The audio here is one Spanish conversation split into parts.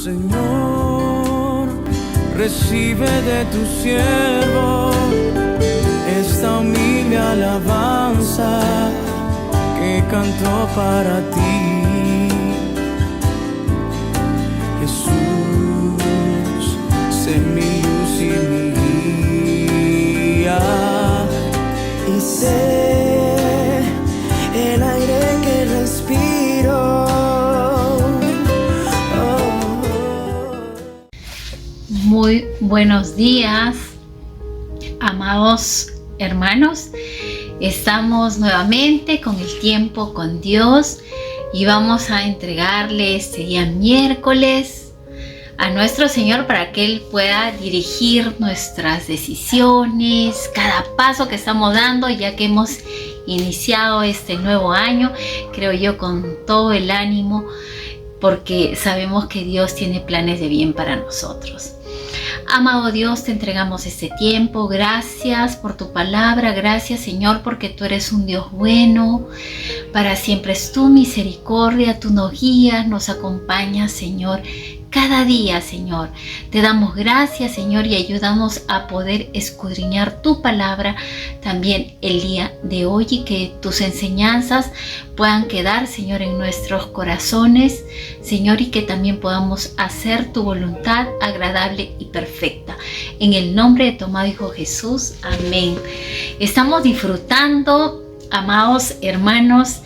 Señor, recibe de tu siervo esta humilde alabanza que canto para ti. Jesús, sé mi luz y mi guía, y sé el aire que respiro. Muy buenos días, amados hermanos. Estamos nuevamente con el tiempo con Dios y vamos a entregarle este día miércoles a nuestro Señor para que Él pueda dirigir nuestras decisiones, cada paso que estamos dando, ya que hemos iniciado este nuevo año, creo yo, con todo el ánimo, porque sabemos que Dios tiene planes de bien para nosotros. Amado Dios, te entregamos este tiempo. Gracias por tu palabra. Gracias, Señor, porque tú eres un Dios bueno. Para siempre es tu misericordia. Tú nos guías, nos acompañas, Señor. Cada día, Señor, te damos gracias, Señor, y ayúdanos a poder escudriñar tu palabra también el día de hoy, y que tus enseñanzas puedan quedar, Señor, en nuestros corazones, Señor, y que también podamos hacer tu voluntad agradable y perfecta. En el nombre de tu amado Hijo Jesús, amén. Estamos disfrutando, amados hermanos,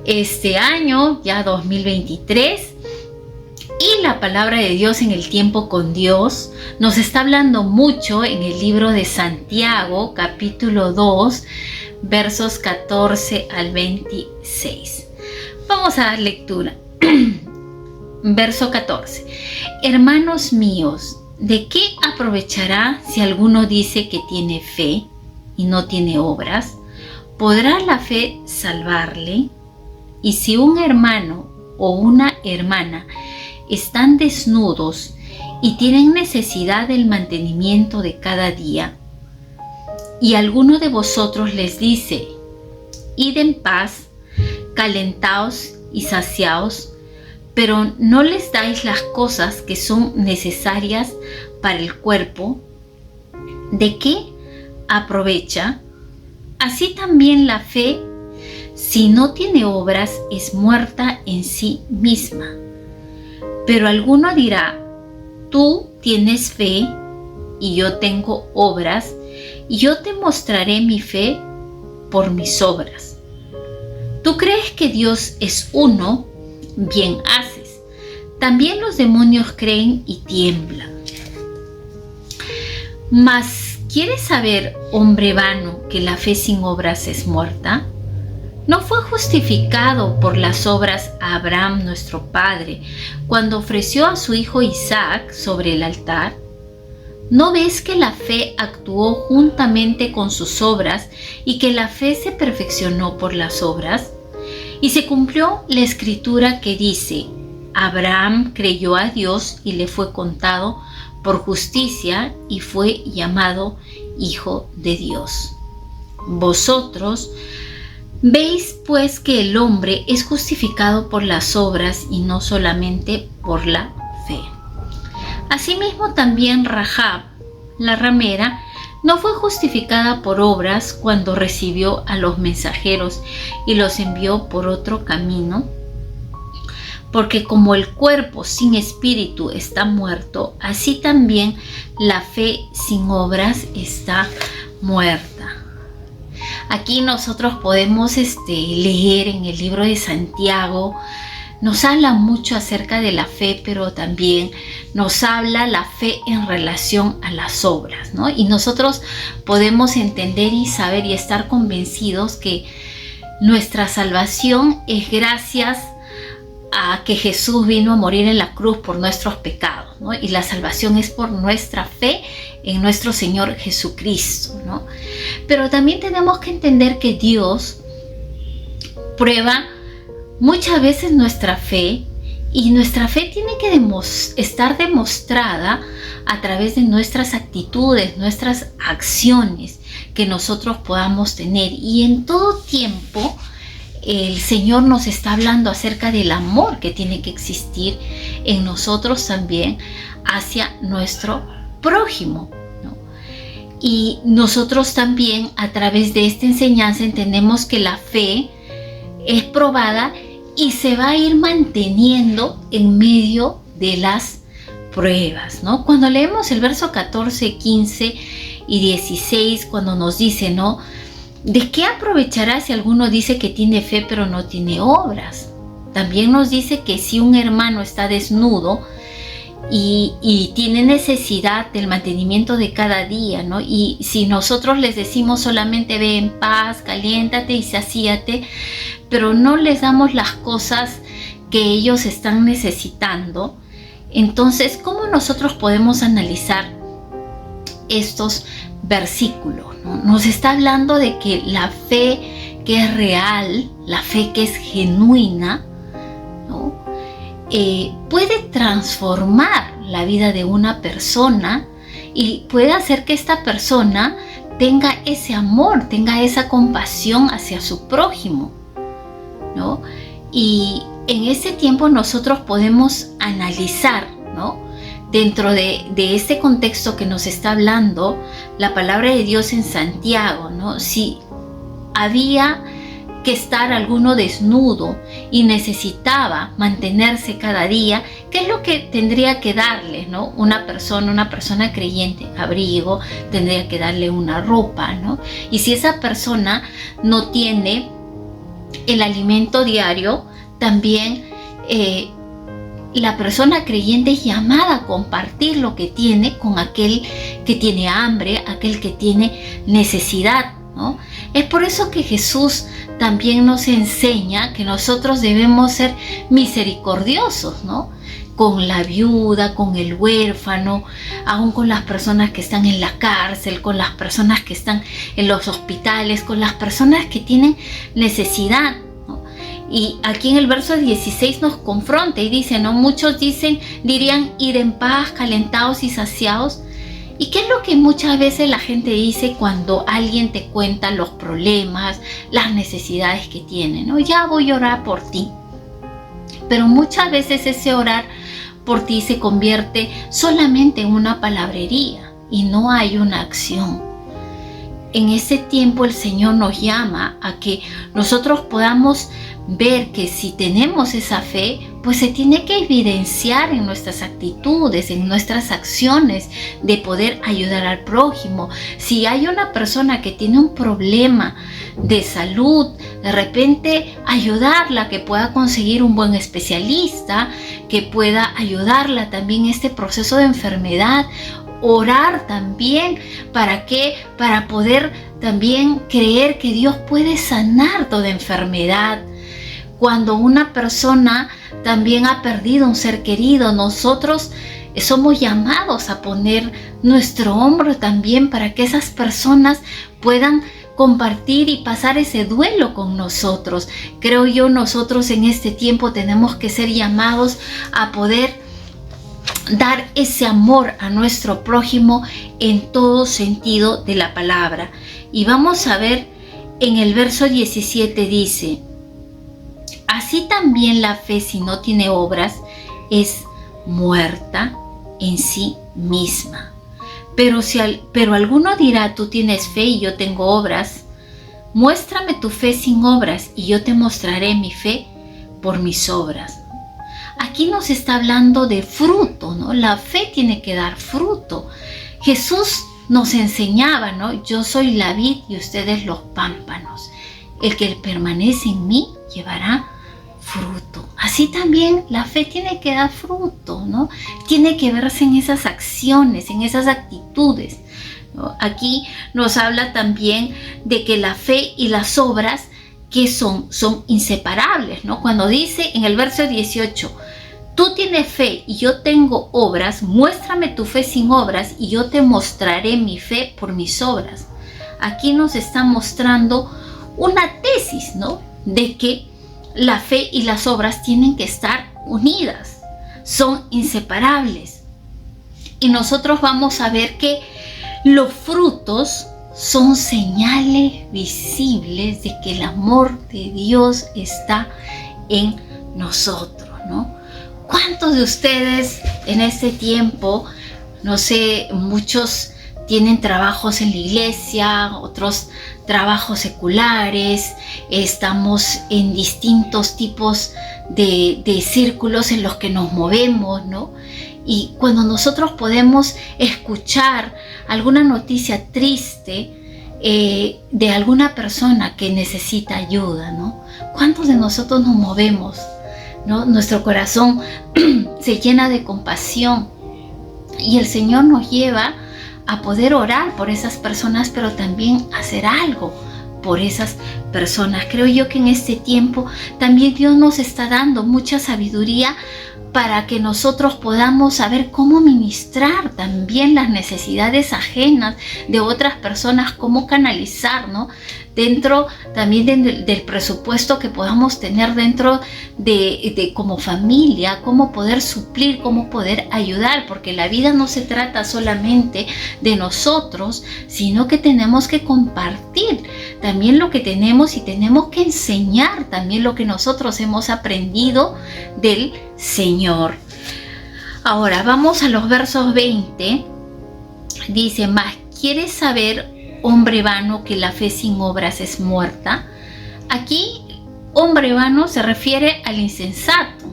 este año ya 2023. Y la palabra de Dios en el tiempo con Dios nos está hablando mucho en el libro de Santiago, capítulo 2, versos 14 al 26. Vamos a dar lectura. Verso 14. Hermanos míos, ¿de qué aprovechará si alguno dice que tiene fe y no tiene obras? ¿Podrá la fe salvarle? Y si un hermano o una hermana están desnudos y tienen necesidad del mantenimiento de cada día, y alguno de vosotros les dice: id en paz, calentaos y saciaos, pero no les dais las cosas que son necesarias para el cuerpo, ¿de qué aprovecha? Así también la fe, si no tiene obras, es muerta en sí misma. Pero alguno dirá: tú tienes fe y yo tengo obras, y yo te mostraré mi fe por mis obras. ¿Tú crees que Dios es uno? Bien haces. También los demonios creen y tiemblan. Mas, ¿quieres saber, hombre vano, que la fe sin obras es muerta? ¿No fue justificado por las obras a Abraham nuestro padre cuando ofreció a su hijo Isaac sobre el altar? ¿No ves que la fe actuó juntamente con sus obras y que la fe se perfeccionó por las obras? Y se cumplió la escritura que dice: Abraham creyó a Dios y le fue contado por justicia y fue llamado hijo de Dios. Vosotros veis pues que el hombre es justificado por las obras y no solamente por la fe. Asimismo también Rahab, la ramera, no fue justificada por obras cuando recibió a los mensajeros y los envió por otro camino, porque como el cuerpo sin espíritu está muerto, así también la fe sin obras está muerta. Aquí nosotros podemos leer en el libro de Santiago. Nos habla mucho acerca de la fe, pero también nos habla la fe en relación a las obras, ¿no? Y nosotros podemos entender y saber y estar convencidos que nuestra salvación es gracias a que Jesús vino a morir en la cruz por nuestros pecados, ¿no? Y la salvación es por nuestra fe en nuestro Señor Jesucristo, ¿no? Pero también tenemos que entender que Dios prueba muchas veces nuestra fe, y nuestra fe tiene que estar demostrada a través de nuestras actitudes, nuestras acciones que nosotros podamos tener. Y en todo tiempo el Señor nos está hablando acerca del amor que tiene que existir en nosotros también hacia nuestro prójimo, ¿no? Y nosotros también a través de esta enseñanza entendemos que la fe es probada y se va a ir manteniendo en medio de las pruebas, ¿no? Cuando leemos el verso 14, 15 y 16, cuando nos dice, ¿no? ¿De qué aprovechará si alguno dice que tiene fe pero no tiene obras? También nos dice que si un hermano está desnudo y tiene necesidad del mantenimiento de cada día, ¿no? Y si nosotros les decimos solamente ve en paz, caliéntate y sacíate, pero no les damos las cosas que ellos están necesitando, entonces, ¿cómo nosotros podemos analizar estos versículos, ¿no? Nos está hablando de que la fe que es real, la fe que es genuina, ¿no? Puede transformar la vida de una persona y puede hacer que esta persona tenga ese amor, tenga esa compasión hacia su prójimo, ¿no? Y en ese tiempo nosotros podemos analizar, ¿no? Dentro de este contexto que nos está hablando la palabra de Dios en Santiago, ¿no? Si había que estar alguno desnudo y necesitaba mantenerse cada día, ¿qué es lo que tendría que darle, ¿no? Una persona creyente, abrigo, tendría que darle una ropa, ¿no? Y si esa persona no tiene el alimento diario, también la persona creyente es llamada a compartir lo que tiene con aquel que tiene hambre, aquel que tiene necesidad, ¿no? Es por eso que Jesús también nos enseña que nosotros debemos ser misericordiosos, ¿no? Con la viuda, con el huérfano, aún con las personas que están en la cárcel, con las personas que están en los hospitales, con las personas que tienen necesidad, ¿no? Y aquí en el verso 16 nos confronta y dice, ¿no? Muchos dirían ir en paz, calentados y saciados. ¿Y qué es lo que muchas veces la gente dice cuando alguien te cuenta los problemas, las necesidades que tiene, ¿no? Ya voy a orar por ti. Pero muchas veces ese orar por ti se convierte solamente en una palabrería y no hay una acción. En ese tiempo el Señor nos llama a que nosotros podamos ver que si tenemos esa fe, pues se tiene que evidenciar en nuestras actitudes, en nuestras acciones de poder ayudar al prójimo. Si hay una persona que tiene un problema de salud, de repente ayudarla, que pueda conseguir un buen especialista, que pueda ayudarla también en este proceso de enfermedad. Orar también, ¿para qué? Para poder también creer que Dios puede sanar toda enfermedad. Cuando una persona también ha perdido un ser querido, nosotros somos llamados a poner nuestro hombro también para que esas personas puedan compartir y pasar ese duelo con nosotros. Creo yo, nosotros en este tiempo tenemos que ser llamados a poder dar ese amor a nuestro prójimo en todo sentido de la palabra. Y vamos a ver en el verso 17 dice, así también la fe, si no tiene obras, es muerta en sí misma. Pero alguno dirá, tú tienes fe y yo tengo obras. Muéstrame tu fe sin obras y yo te mostraré mi fe por mis obras. Aquí nos está hablando de fruto, ¿no? La fe tiene que dar fruto. Jesús nos enseñaba, ¿no? Yo soy la vid y ustedes los pámpanos. El que permanece en mí llevará fruto. Así también la fe tiene que dar fruto, ¿no? Tiene que verse en esas acciones, en esas actitudes, ¿no? Aquí nos habla también de que la fe y las obras que son inseparables, ¿no? Cuando dice en el verso 18, tú tienes fe y yo tengo obras, muéstrame tu fe sin obras y yo te mostraré mi fe por mis obras. Aquí nos está mostrando una tesis, ¿no? De que la fe y las obras tienen que estar unidas, son inseparables. Y nosotros vamos a ver que los frutos son señales visibles de que el amor de Dios está en nosotros, ¿no? ¿Cuántos de ustedes en este tiempo, no sé, muchos tienen trabajos en la iglesia, otros trabajos seculares, estamos en distintos tipos de círculos en los que nos movemos, ¿no? Y cuando nosotros podemos escuchar alguna noticia triste de alguna persona que necesita ayuda, ¿no? ¿Cuántos de nosotros nos movemos, ¿no? Nuestro corazón se llena de compasión y el Señor nos lleva a poder orar por esas personas, pero también hacer algo por esas personas. Creo yo que en este tiempo también Dios nos está dando mucha sabiduría para que nosotros podamos saber cómo ministrar también las necesidades ajenas de otras personas, cómo canalizar, ¿no? Dentro también del presupuesto que podamos tener dentro de como familia, cómo poder suplir, cómo poder ayudar, porque la vida no se trata solamente de nosotros, sino que tenemos que compartir también lo que tenemos y tenemos que enseñar también lo que nosotros hemos aprendido del Señor. Ahora vamos a los versos 20. Dice: mas ¿quieres saber, hombre vano, que la fe sin obras es muerta? Aquí hombre vano se refiere al insensato,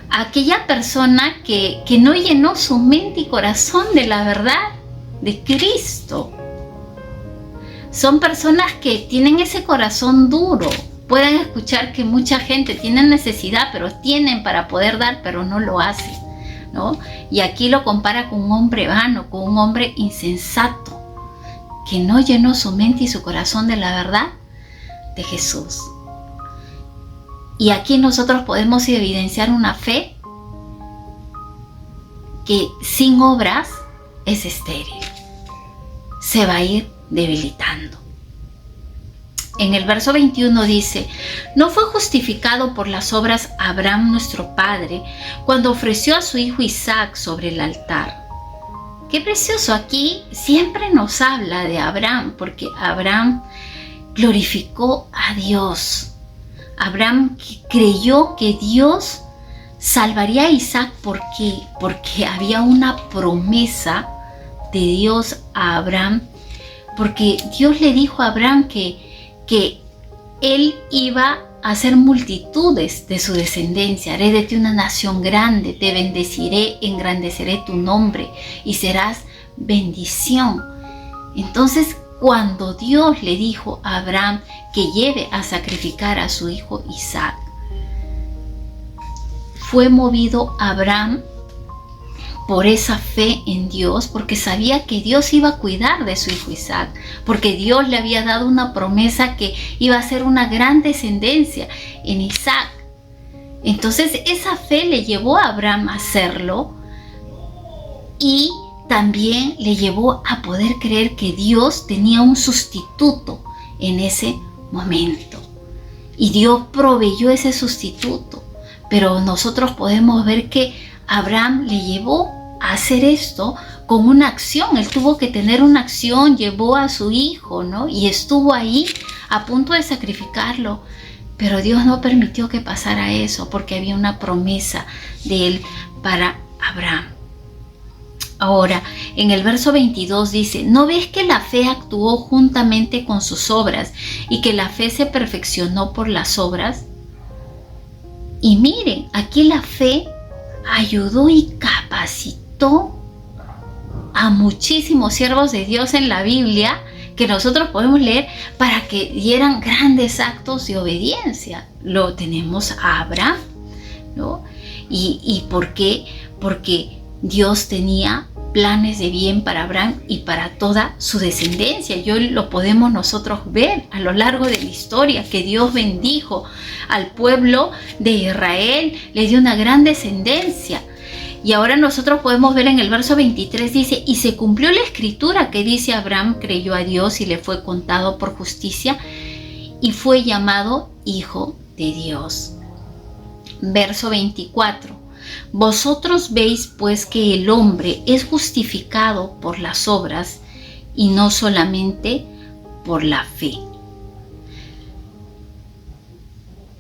a aquella persona que no llenó su mente y corazón de la verdad de Cristo. Son personas que tienen ese corazón duro. Pueden escuchar que mucha gente tiene necesidad, pero tienen para poder dar, pero no lo hacen, ¿no? Y aquí lo compara con un hombre vano, con un hombre insensato, que no llenó su mente y su corazón de la verdad de Jesús. Y aquí nosotros podemos evidenciar una fe que sin obras es estéril, se va a ir debilitando. En el verso 21 dice: ¿no fue justificado por las obras Abraham nuestro padre cuando ofreció a su hijo Isaac sobre el altar? Qué precioso, aquí siempre nos habla de Abraham, porque Abraham glorificó a Dios. Abraham creyó que Dios salvaría a Isaac. ¿Por qué? Porque había una promesa de Dios a Abraham, porque Dios le dijo a Abraham que él iba a hacer multitudes de su descendencia. Haré de ti una nación grande, te bendeciré, engrandeceré tu nombre y serás bendición. Entonces, cuando Dios le dijo a Abraham que lleve a sacrificar a su hijo Isaac, fue movido Abraham por esa fe en Dios, porque sabía que Dios iba a cuidar de su hijo Isaac, porque Dios le había dado una promesa que iba a ser una gran descendencia en Isaac. Entonces esa fe le llevó a Abraham a hacerlo, y también le llevó a poder creer que Dios tenía un sustituto en ese momento, y Dios proveyó ese sustituto. Pero nosotros podemos ver que Abraham le llevó a hacer esto con una acción. Él tuvo que tener una acción, llevó a su hijo, ¿no? Y estuvo ahí a punto de sacrificarlo. Pero Dios no permitió que pasara eso, porque había una promesa de él para Abraham. Ahora, en el verso 22 dice: ¿no ves que la fe actuó juntamente con sus obras y que la fe se perfeccionó por las obras? Y miren, aquí la fe ayudó y capacitó a muchísimos siervos de Dios en la Biblia, que nosotros podemos leer, para que dieran grandes actos de obediencia. Lo tenemos a Abraham, ¿no? ¿Y por qué? Porque Dios tenía planes de bien para Abraham y para toda su descendencia. Lo podemos nosotros ver a lo largo de la historia, que Dios bendijo al pueblo de Israel, le dio una gran descendencia. Y ahora nosotros podemos ver en el verso 23, dice: y se cumplió la escritura que dice: Abraham creyó a Dios y le fue contado por justicia y fue llamado hijo de Dios. Verso 24: vosotros veis pues que el hombre es justificado por las obras y no solamente por la fe.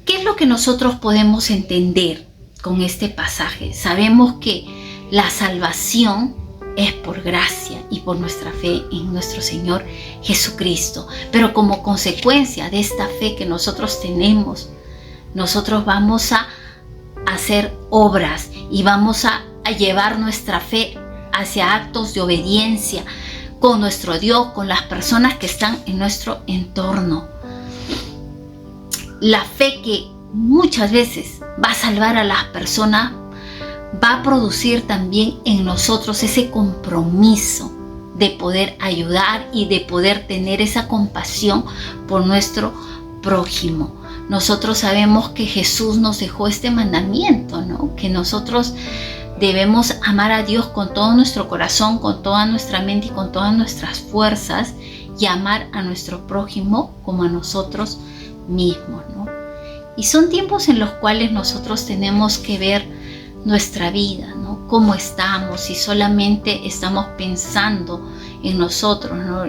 ¿Qué es lo que nosotros podemos entender con este pasaje? Sabemos que la salvación es por gracia y por nuestra fe en nuestro Señor Jesucristo. Pero como consecuencia de esta fe que nosotros tenemos, nosotros vamos a hacer obras y vamos a llevar nuestra fe hacia actos de obediencia con nuestro Dios, con las personas que están en nuestro entorno. La fe que muchas veces va a salvar a las personas va a producir también en nosotros ese compromiso de poder ayudar y de poder tener esa compasión por nuestro prójimo. Nosotros sabemos que Jesús nos dejó este mandamiento, ¿no? Que nosotros debemos amar a Dios con todo nuestro corazón, con toda nuestra mente y con todas nuestras fuerzas, y amar a nuestro prójimo como a nosotros mismos, ¿no? Y son tiempos en los cuales nosotros tenemos que ver nuestra vida, ¿no? Cómo estamos, si solamente estamos pensando en nosotros, ¿no?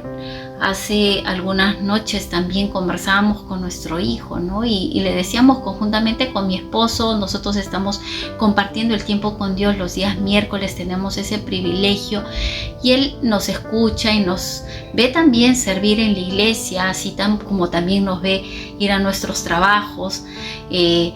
Hace algunas noches también conversábamos con nuestro hijo, ¿no? Y le decíamos conjuntamente con mi esposo, nosotros estamos compartiendo el tiempo con Dios los días miércoles, tenemos ese privilegio, y Él nos escucha y nos ve también servir en la iglesia, así como también nos ve ir a nuestros trabajos, y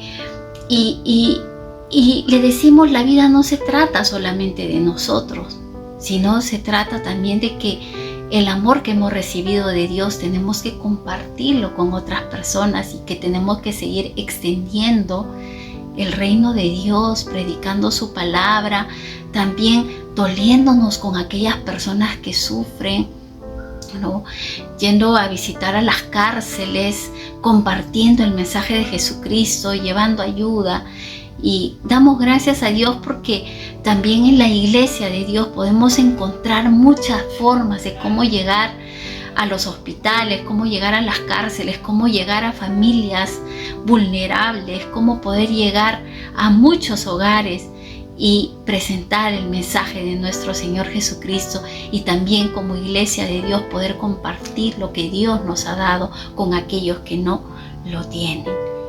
le decimos, la vida no se trata solamente de nosotros, sino se trata también de que el amor que hemos recibido de Dios tenemos que compartirlo con otras personas, y que tenemos que seguir extendiendo el reino de Dios, predicando su palabra, también doliéndonos con aquellas personas que sufren, ¿no? Yendo a visitar a las cárceles, compartiendo el mensaje de Jesucristo, llevando ayuda. Y damos gracias a Dios porque también en la iglesia de Dios podemos encontrar muchas formas de cómo llegar a los hospitales, cómo llegar a las cárceles, cómo llegar a familias vulnerables, cómo poder llegar a muchos hogares y presentar el mensaje de nuestro Señor Jesucristo, y también como iglesia de Dios poder compartir lo que Dios nos ha dado con aquellos que no lo tienen.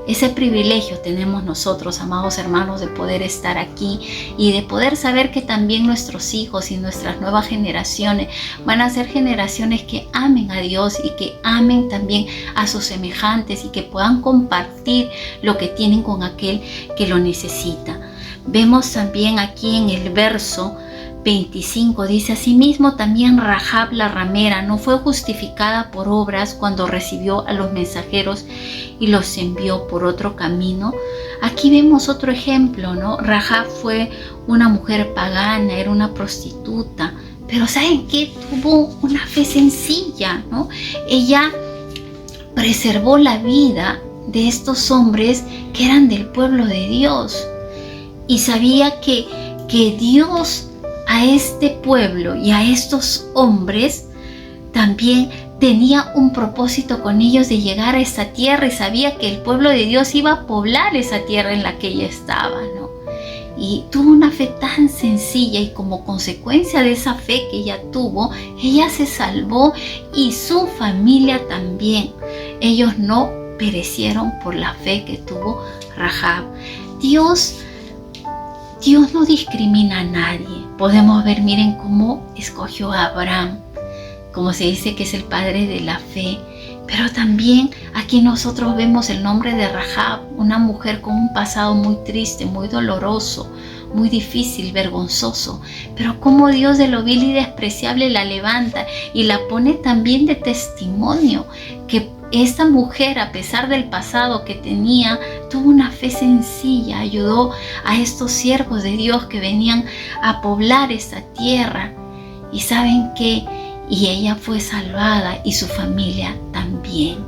Ese privilegio tenemos nosotros, amados hermanos, de poder estar aquí y de poder saber que también nuestros hijos y nuestras nuevas generaciones van a ser generaciones que amen a Dios y que amen también a sus semejantes, y que puedan compartir lo que tienen con aquel que lo necesita. Vemos también aquí en el verso 25, dice: asimismo también Rahab la ramera no fue justificada por obras cuando recibió a los mensajeros y los envió por otro camino. Aquí vemos otro ejemplo, ¿no? Rahab fue una mujer pagana, era una prostituta, pero ¿saben qué? Tuvo una fe sencilla, ¿no? Ella preservó la vida de estos hombres que eran del pueblo de Dios, y sabía que Dios a este pueblo y a estos hombres también tenía un propósito con ellos de llegar a esta tierra, y sabía que el pueblo de Dios iba a poblar esa tierra en la que ella estaba, ¿no? Y tuvo una fe tan sencilla, y como consecuencia de esa fe que ella tuvo, ella se salvó y su familia también. Ellos no perecieron por la fe que tuvo Rahab. Dios no discrimina a nadie. Podemos ver, miren cómo escogió a Abraham, como se dice que es el padre de la fe. Pero también aquí nosotros vemos el nombre de Rahab, una mujer con un pasado muy triste, muy doloroso, muy difícil, vergonzoso. Pero cómo Dios de lo vil y despreciable la levanta y la pone también de testimonio, que esta mujer, a pesar del pasado que tenía, tuvo una fe sencilla, ayudó a estos siervos de Dios que venían a poblar esta tierra. Y ¿saben qué? Y ella fue salvada, y su familia también.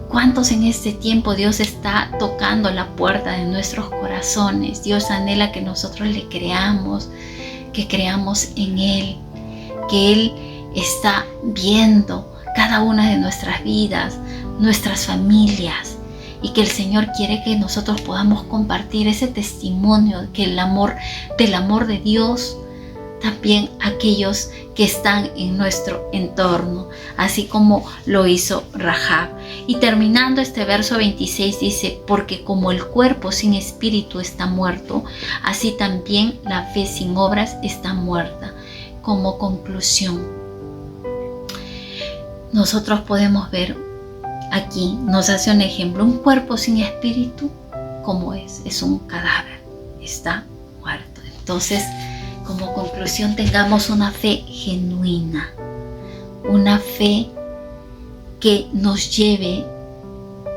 ¿Cuántos en este tiempo Dios está tocando la puerta de nuestros corazones? Dios anhela que nosotros le creamos, que creamos en Él, que Él está viendo cada una de nuestras vidas, nuestras familias, y que el Señor quiere que nosotros podamos compartir ese testimonio, que del amor de Dios también aquellos que están en nuestro entorno, así como lo hizo Rahab. Y terminando este verso 26 dice, porque como el cuerpo sin espíritu está muerto, así también la fe sin obras está muerta. Como conclusión, nosotros podemos ver aquí, nos hace un ejemplo, un cuerpo sin espíritu, ¿cómo es? Es un cadáver, está muerto. Entonces, como conclusión, tengamos una fe genuina, una fe que nos lleve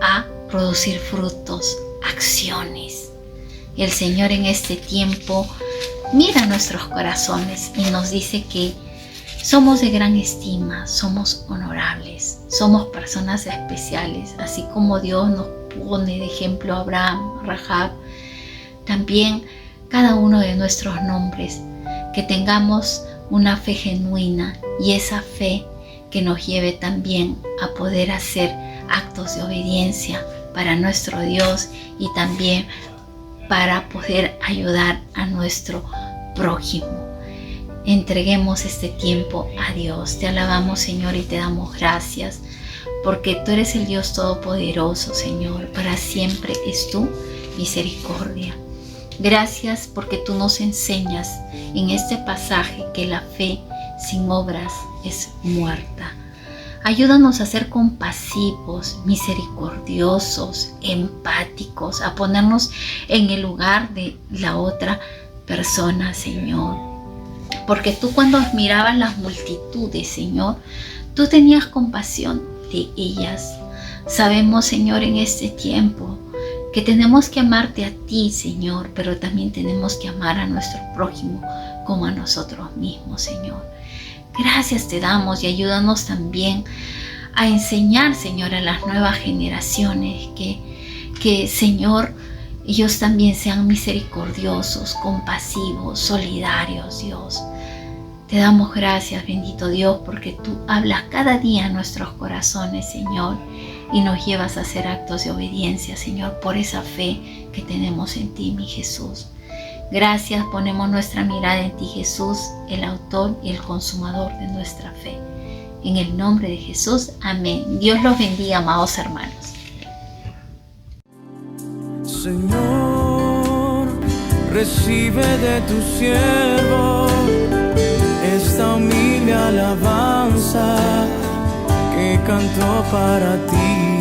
a producir frutos, acciones. El Señor en este tiempo mira nuestros corazones y nos dice que somos de gran estima, somos honorables, somos personas especiales, así como Dios nos pone de ejemplo a Abraham, Rahab, también cada uno de nuestros nombres, que tengamos una fe genuina y esa fe que nos lleve también a poder hacer actos de obediencia para nuestro Dios y también para poder ayudar a nuestro prójimo. Entreguemos este tiempo a Dios. Te alabamos, Señor, y te damos gracias porque tú eres el Dios todopoderoso, Señor. Para siempre es tu misericordia. Gracias porque tú nos enseñas en este pasaje que la fe sin obras es muerta. Ayúdanos a ser compasivos, misericordiosos, empáticos, a ponernos en el lugar de la otra persona, Señor. Porque tú cuando mirabas las multitudes, Señor, tú tenías compasión de ellas. Sabemos, Señor, en este tiempo que tenemos que amarte a ti, Señor, pero también tenemos que amar a nuestro prójimo como a nosotros mismos, Señor. Gracias te damos y ayúdanos también a enseñar, Señor, a las nuevas generaciones que, Señor, ellos también sean misericordiosos, compasivos, solidarios, Dios. Te damos gracias, bendito Dios, porque tú hablas cada día a nuestros corazones, Señor, y nos llevas a hacer actos de obediencia, Señor, por esa fe que tenemos en ti, mi Jesús. Gracias, ponemos nuestra mirada en ti, Jesús, el autor y el consumador de nuestra fe. En el nombre de Jesús, amén. Dios los bendiga, amados hermanos. Señor, recibe de tu siervo esta humilde alabanza que canto para ti.